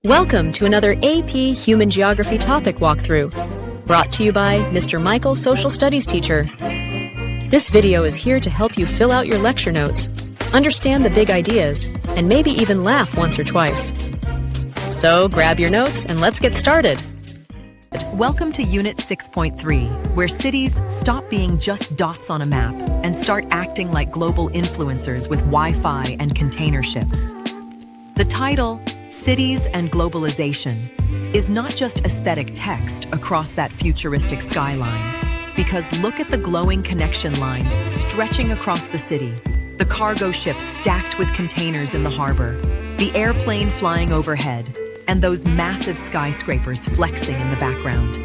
Welcome to another AP Human Geography topic walkthrough, brought to you by Mr. Michael, Social Studies teacher. This video is here to help you fill out your lecture notes, understand the big ideas, and maybe even laugh once or twice. So grab your notes and let's get started. Welcome to Unit 6.3, where cities stop being just dots on a map and start acting like global influencers with Wi-Fi and container ships. The title, Cities and Globalization, is not just aesthetic text across that futuristic skyline, because look at the glowing connection lines stretching across the city, the cargo ships stacked with containers in the harbor, the airplane flying overhead, and those massive skyscrapers flexing in the background.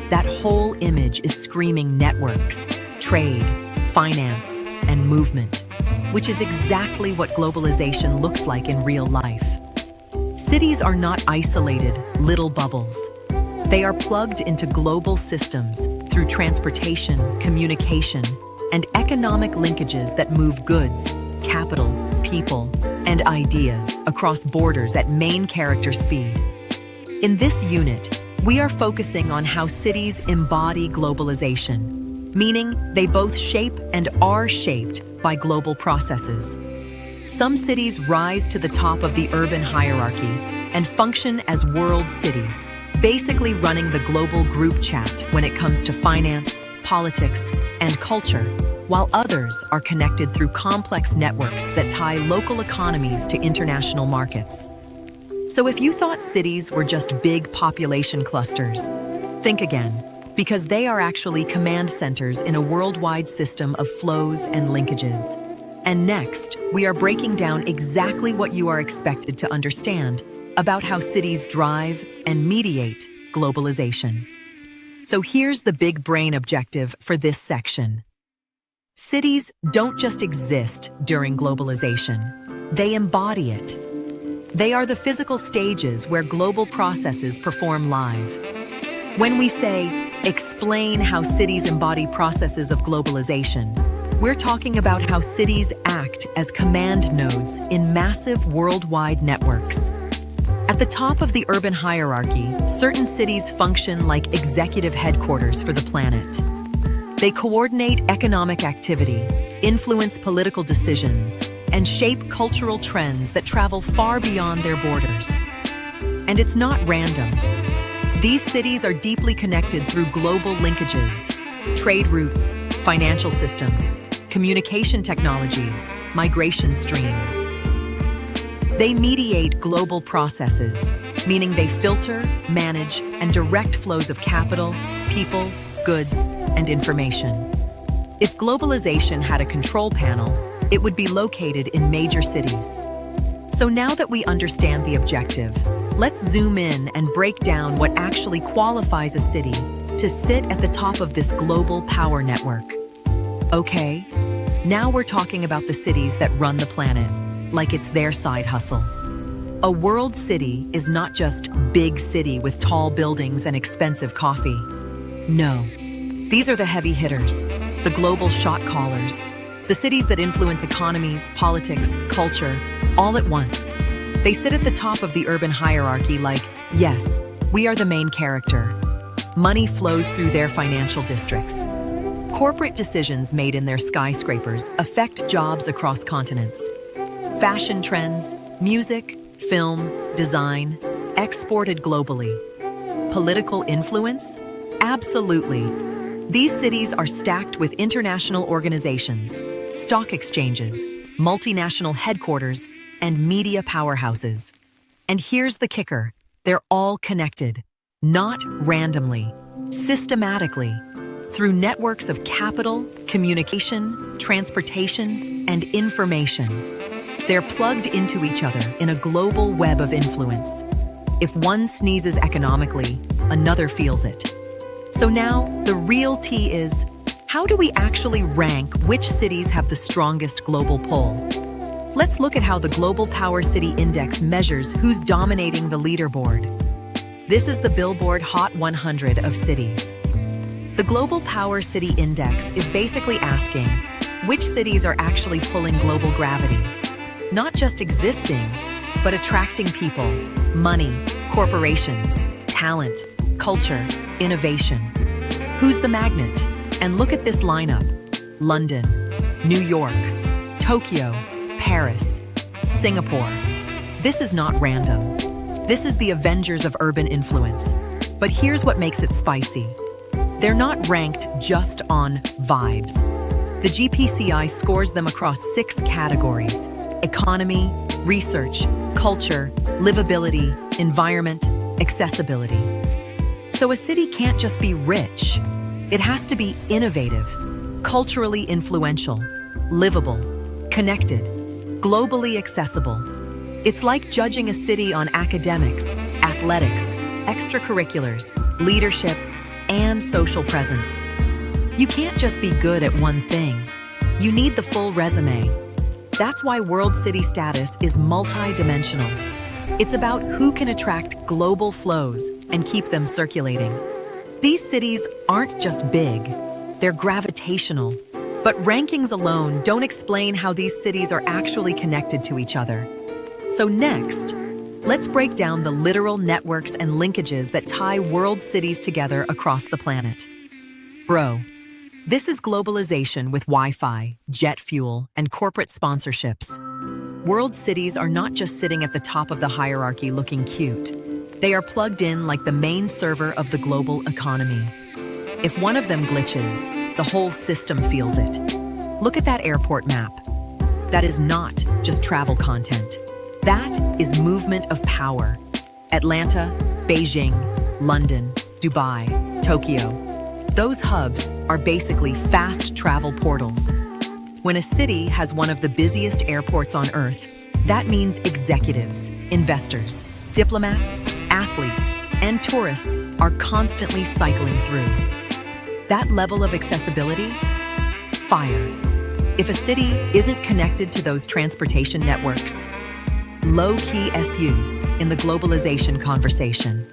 That whole image is screaming networks, trade, finance, and movement, which is exactly what globalization looks like in real life. Cities are not isolated, little bubbles. They are plugged into global systems through transportation, communication, and economic linkages that move goods, capital, people, and ideas across borders at main character speed. In this unit, we are focusing on how cities embody globalization, meaning they both shape and are shaped by global processes. Some cities rise to the top of the urban hierarchy and function as world cities, basically running the global group chat when it comes to finance, politics, and culture, while others are connected through complex networks that tie local economies to international markets. So if you thought cities were just big population clusters, think again, because they are actually command centers in a worldwide system of flows and linkages. And next, we are breaking down exactly what you are expected to understand about how cities drive and mediate globalization. So here's the big brain objective for this section. Cities don't just exist during globalization, they embody it. They are the physical stages where global processes perform live. When we say, explain how cities embody processes of globalization, we're talking about how cities act as command nodes in massive worldwide networks. At the top of the urban hierarchy, certain cities function like executive headquarters for the planet. They coordinate economic activity, influence political decisions, and shape cultural trends that travel far beyond their borders. And it's not random. These cities are deeply connected through global linkages, trade routes, financial systems, communication technologies, migration streams. They mediate global processes, meaning they filter, manage, and direct flows of capital, people, goods, and information. If globalization had a control panel, it would be located in major cities. So now that we understand the objective, let's zoom in and break down what actually qualifies a city to sit at the top of this global power network. Okay, now we're talking about the cities that run the planet, like it's their side hustle. A world city is not just big city with tall buildings and expensive coffee. No, these are the heavy hitters, the global shot callers, the cities that influence economies, politics, culture, all at once. They sit at the top of the urban hierarchy like, yes, we are the main character. Money flows through their financial districts. Corporate decisions made in their skyscrapers affect jobs across continents. Fashion trends, music, film, design, exported globally. Political influence? Absolutely. These cities are stacked with international organizations, stock exchanges, multinational headquarters, and media powerhouses. And here's the kicker. They're all connected, not randomly, systematically, through networks of capital, communication, transportation, and information. They're plugged into each other in a global web of influence. If one sneezes economically, another feels it. So now, the real tea is, how do we actually rank which cities have the strongest global pull? Let's look at how the Global Power City Index measures who's dominating the leaderboard. This is the Billboard Hot 100 of cities. The Global Power City Index is basically asking which cities are actually pulling global gravity, not just existing, but attracting people, money, Corporations, talent, culture, innovation. Who's the magnet? And look at this lineup. London, New York, Tokyo, Paris, Singapore. This is not random. This is the Avengers of urban influence. But here's what makes it spicy. They're not ranked just on vibes. The GPCI scores them across 6 categories: economy, research, culture, livability, environment, accessibility. So a city can't just be rich. It has to be innovative, culturally influential, livable, connected, globally accessible. It's like judging a city on academics, athletics, extracurriculars, leadership, and social presence. You can't just be good at one thing. You need the full resume. That's why World City status is multi-dimensional. It's about who can attract global flows and keep them circulating. These cities aren't just big, they're gravitational. But rankings alone don't explain how these cities are actually connected to each other. So next, let's break down the literal networks and linkages that tie world cities together across the planet. Bro, this is globalization with Wi-Fi, jet fuel, and corporate sponsorships. World cities are not just sitting at the top of the hierarchy looking cute. They are plugged in like the main server of the global economy. If one of them glitches, the whole system feels it. Look at that airport map. That is not just travel content. That is movement of power. Atlanta, Beijing, London, Dubai, Tokyo. Those hubs are basically fast travel portals. When a city has one of the busiest airports on Earth, that means executives, investors, diplomats, athletes, and tourists are constantly cycling through. That level of accessibility? Fire. If a city isn't connected to those transportation networks, low-key SUs in the globalization conversation.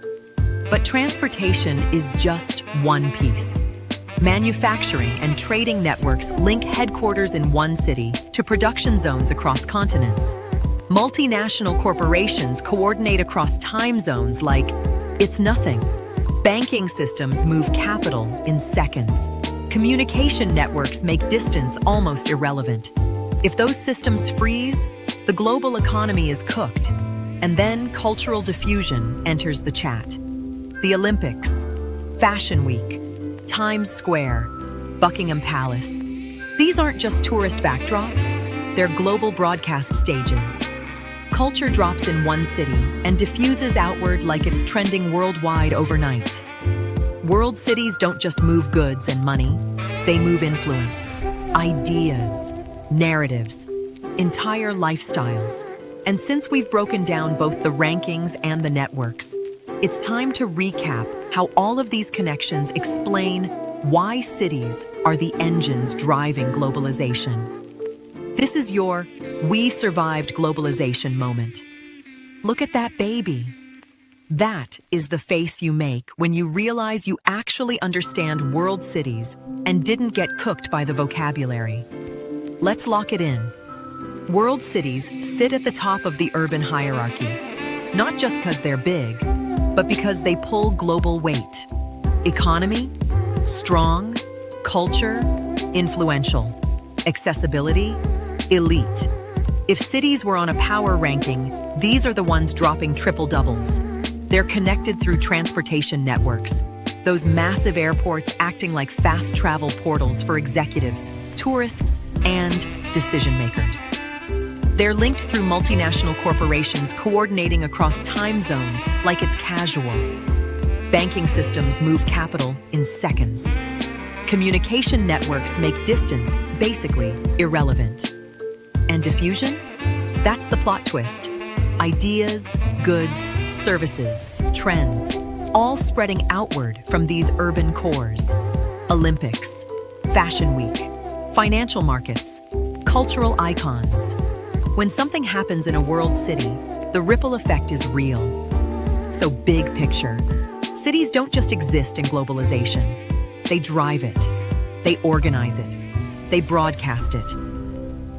But transportation is just one piece. Manufacturing and trading networks link headquarters in one city to production zones across continents. Multinational corporations coordinate across time zones like it's nothing. Banking systems move capital in seconds. Communication networks make distance almost irrelevant. If those systems freeze, the global economy is cooked, and then cultural diffusion enters the chat. The Olympics, Fashion Week, Times Square, Buckingham Palace. These aren't just tourist backdrops, they're global broadcast stages. Culture drops in one city and diffuses outward like it's trending worldwide overnight. World cities don't just move goods and money, they move influence, ideas, narratives, entire lifestyles. And since we've broken down both the rankings and the networks, it's time to recap how all of these connections explain why cities are the engines driving globalization. This is your "We survived globalization" moment. Look at that baby. That is the face you make when you realize you actually understand world cities and didn't get cooked by the vocabulary. Let's lock it in. World cities sit at the top of the urban hierarchy, not just because they're big, but because they pull global weight. Economy, strong. Culture, influential. Accessibility, elite. If cities were on a power ranking, these are the ones dropping triple doubles. They're connected through transportation networks, those massive airports acting like fast travel portals for executives, tourists, and decision makers. They're linked through multinational corporations coordinating across time zones like it's casual. Banking systems move capital in seconds. Communication networks make distance basically irrelevant. And diffusion? That's the plot twist. Ideas, goods, services, trends, all spreading outward from these urban cores. Olympics, Fashion Week, financial markets, cultural icons. When something happens in a world city, the ripple effect is real. So big picture, cities don't just exist in globalization. They drive it, they organize it, they broadcast it.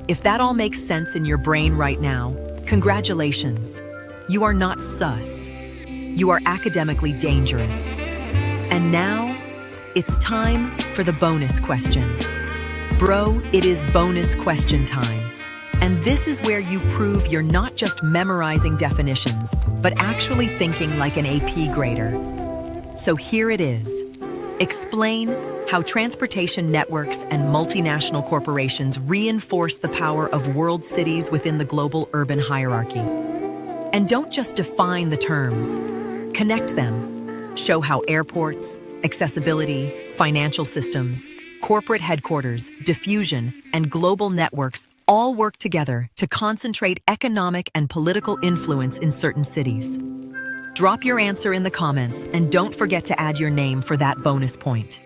If that all makes sense in your brain right now, congratulations. You are not sus. You are academically dangerous. And now, it's time for the bonus question. Bro, it is bonus question time. And this is where you prove you're not just memorizing definitions, but actually thinking like an AP grader. So here it is. Explain how transportation networks and multinational corporations reinforce the power of world cities within the global urban hierarchy. And don't just define the terms, connect them. Show how airports, accessibility, financial systems, corporate headquarters, diffusion, and global networks all work together to concentrate economic and political influence in certain cities. Drop your answer in the comments and don't forget to add your name for that bonus point.